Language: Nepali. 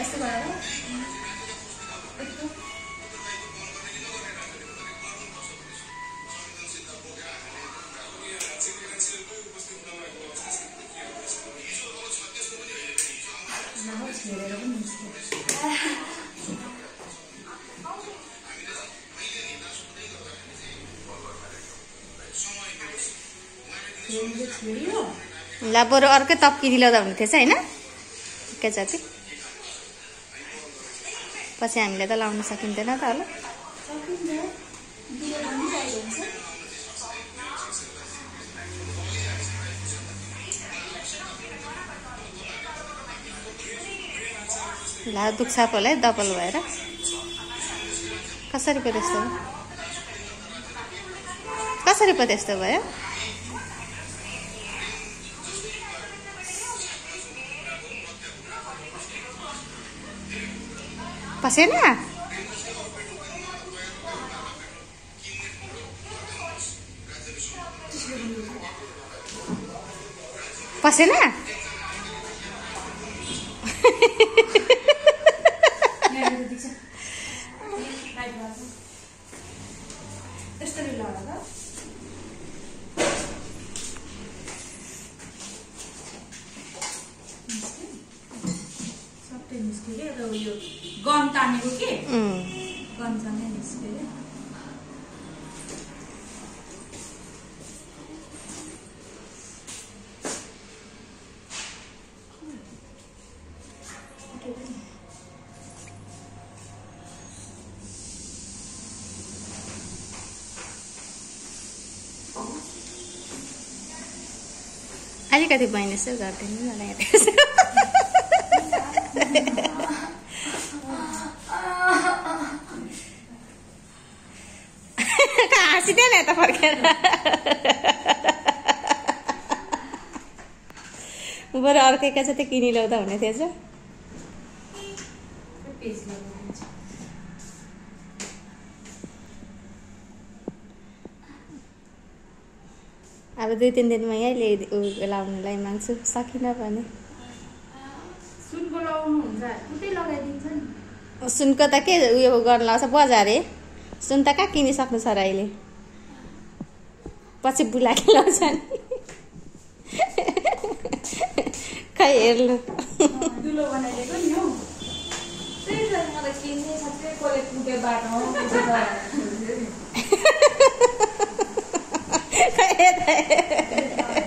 यस्तो गरेर हेरेर पनि ला बरु अर्कै तप्किदिँदा हुने थिएछ होइन एकै जति पछि हामीले त लाउन सकिँदैन त होला ला दुख्छ होला है डबल भएर कसरी पो त्यस्तो भयो पसेन गन तानेको के गन ताने निस्क्यो अलिकति माइनस गरिदिनु न हाँसिँदैन यता फर्केर बरु अर्कैका चाहिँ किनिल्याउँदा हुने थिएछ अब 2-3 दिनमा यही लाउनुलाई माग्छु सकिन भने सुनको लाउनुहुन्छ कुतै लगाइदिन्छ नि सुनको त के उयो गर्न लाउँछ बजारे सुन त कहाँ किनिसक्नु छ र अहिले पछि बुलाके लाउँछ नि खै हेर्नु दुलो बनाइदिएको नि हौ त्यही त मलाई किन्ने छ त्यही कोले कुटे बाटो हो खै